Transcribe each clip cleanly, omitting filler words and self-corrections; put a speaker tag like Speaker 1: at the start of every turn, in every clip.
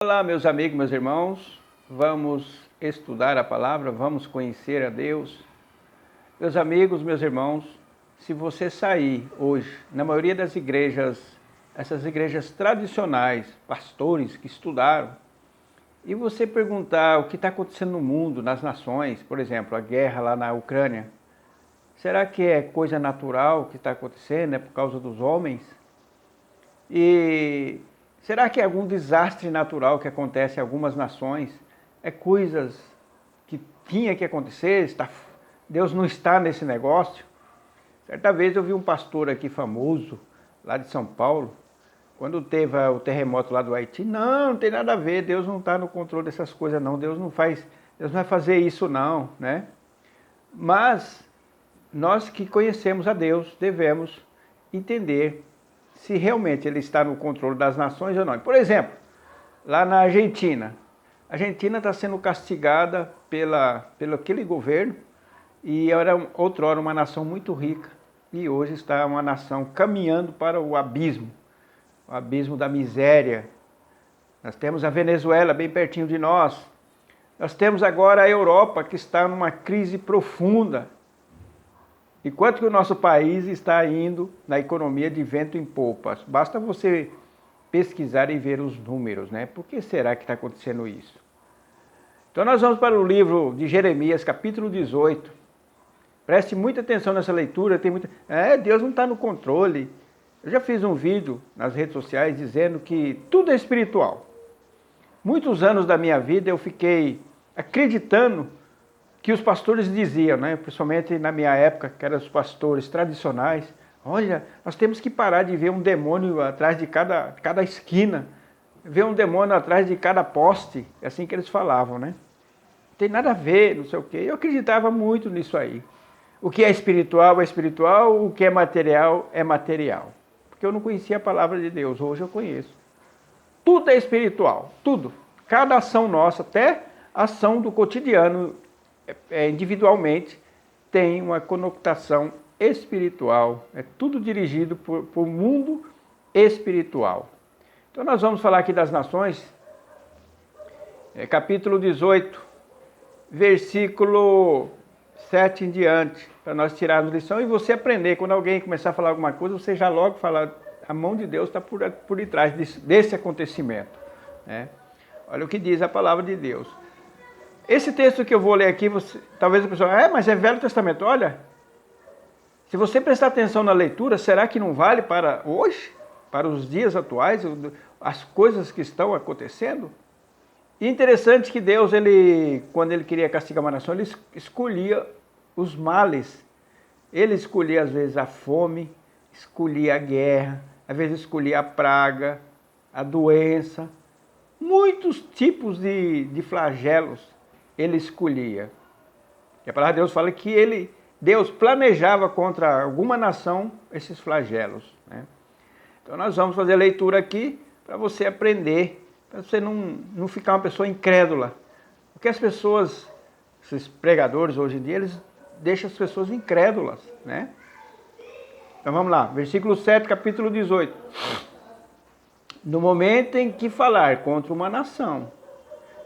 Speaker 1: Olá, meus amigos, meus irmãos, vamos estudar a palavra, vamos conhecer a Deus. Meus amigos, meus irmãos, se você sair hoje, na maioria das igrejas, essas igrejas tradicionais, pastores que estudaram, e você perguntar o que está acontecendo no mundo, nas nações, por exemplo, a guerra lá na Ucrânia, será que é coisa natural que está acontecendo, é por causa dos homens? E será que é algum desastre natural que acontece em algumas nações? É coisas que tinha que acontecer? Deus não está nesse negócio? Certa vez eu vi um pastor aqui famoso, lá de São Paulo, quando teve o terremoto lá do Haiti. Não tem nada a ver, Deus não está no controle dessas coisas não, Deus não vai fazer isso não, né? Mas nós que conhecemos a Deus devemos entender se realmente ele está no controle das nações ou não. Por exemplo, lá na Argentina, a Argentina está sendo castigada pelo aquele governo e era outrora uma nação muito rica e hoje está uma nação caminhando para o abismo da miséria. Nós temos a Venezuela bem pertinho de nós. Nós temos agora a Europa que está numa crise profunda. E quanto que o nosso país está indo na economia de vento em popa? Basta você pesquisar e ver os números, né? Por que será que está acontecendo isso? Então nós vamos para o livro de Jeremias, capítulo 18. Preste muita atenção nessa leitura. Deus não está no controle. Eu já fiz um vídeo nas redes sociais dizendo que tudo é espiritual. Muitos anos da minha vida eu fiquei acreditando que os pastores diziam, né? Principalmente na minha época, que eram os pastores tradicionais, olha, nós temos que parar de ver um demônio atrás de cada esquina, ver um demônio atrás de cada poste, é assim que eles falavam, né? Não tem nada a ver, não sei o quê. Eu acreditava muito nisso aí. O que é espiritual, o que é material. Porque eu não conhecia a palavra de Deus, hoje eu conheço. Tudo é espiritual, tudo. Cada ação nossa, até a ação do cotidiano, individualmente, tem uma conotação espiritual. É tudo dirigido por mundo espiritual. Então nós vamos falar aqui das nações, capítulo 18, versículo 7 em diante, para nós tirarmos lição e você aprender. Quando alguém começar a falar alguma coisa, você já logo fala, a mão de Deus está por detrás desse acontecimento, né? Olha o que diz a palavra de Deus. Esse texto que eu vou ler aqui, talvez a pessoa, mas é Velho Testamento. Olha, se você prestar atenção na leitura, será que não vale para hoje? Para os dias atuais, as coisas que estão acontecendo? E interessante que Deus, quando ele queria castigar uma nação, ele escolhia os males. Ele escolhia às vezes a fome, escolhia a guerra, às vezes escolhia a praga, a doença. Muitos tipos de flagelos ele escolhia. E a palavra de Deus fala que Deus planejava contra alguma nação esses flagelos, né? Então nós vamos fazer a leitura aqui para você aprender, para você não ficar uma pessoa incrédula. Porque as pessoas, esses pregadores hoje em dia, eles deixam as pessoas incrédulas, né? Então vamos lá, versículo 7, capítulo 18. No momento em que falar contra uma nação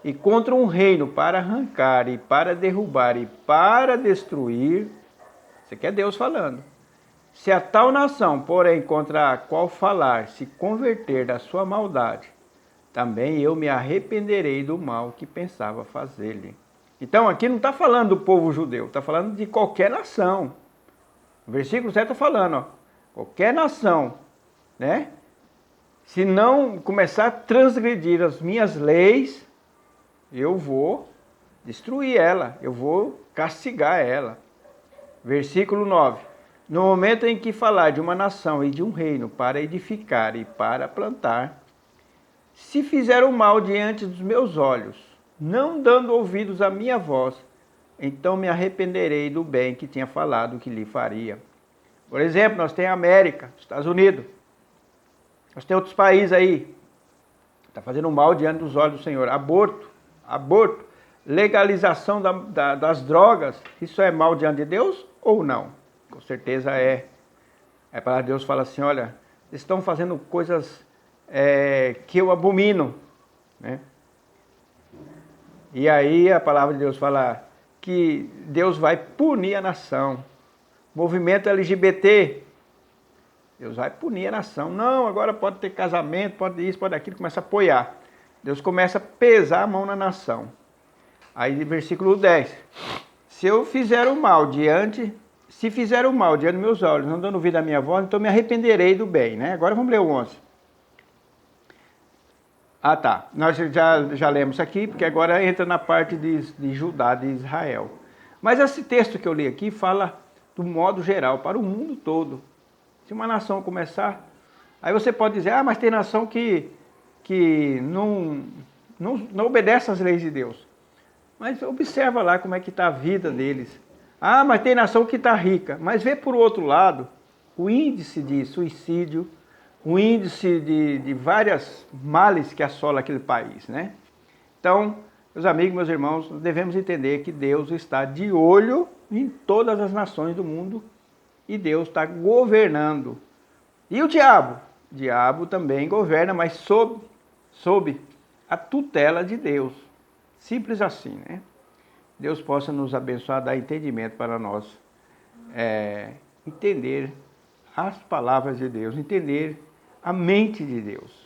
Speaker 1: e contra um reino para arrancar e para derrubar e para destruir, isso aqui é Deus falando. Se a tal nação, porém, contra a qual falar, se converter da sua maldade, também eu me arrependerei do mal que pensava fazer-lhe. Então aqui não está falando do povo judeu, está falando de qualquer nação. O versículo 7 está falando, qualquer nação, né? Se não começar a transgredir as minhas leis, eu vou destruir ela, eu vou castigar ela. Versículo 9. No momento em que falar de uma nação e de um reino para edificar e para plantar, se fizer o mal diante dos meus olhos, não dando ouvidos à minha voz, então me arrependerei do bem que tinha falado que lhe faria. Por exemplo, nós temos a América, Estados Unidos. Nós temos outros países aí. Está fazendo mal diante dos olhos do Senhor. Aborto, legalização das drogas. Isso é mal diante de Deus ou não? Com certeza é. A palavra de Deus fala assim, olha, estão fazendo coisas que eu abomino. né? E aí a palavra de Deus fala que Deus vai punir a nação. Movimento LGBT, Deus vai punir a nação. Não, agora pode ter casamento, pode isso, pode aquilo, começa a apoiar. Deus começa a pesar a mão na nação. Aí versículo 10. Se fizer o mal diante dos meus olhos, não dando ouvido à minha voz, então me arrependerei do bem, né? Agora vamos ler o 11. Ah, tá. Nós já lemos aqui, porque agora entra na parte de Judá, de Israel. Mas esse texto que eu li aqui fala do modo geral, para o mundo todo. Se uma nação começar... Aí você pode dizer, mas tem nação que não obedece às leis de Deus. Mas observa lá como é que está a vida deles. Ah, mas tem nação que está rica. Mas vê por outro lado o índice de suicídio, o índice de várias males que assola aquele país, né? Então, meus amigos, meus irmãos, devemos entender que Deus está de olho em todas as nações do mundo e Deus está governando. E o diabo? O diabo também governa, mas sob a tutela de Deus. Simples assim, né? Deus possa nos abençoar, dar entendimento para nós entender as palavras de Deus, entender a mente de Deus.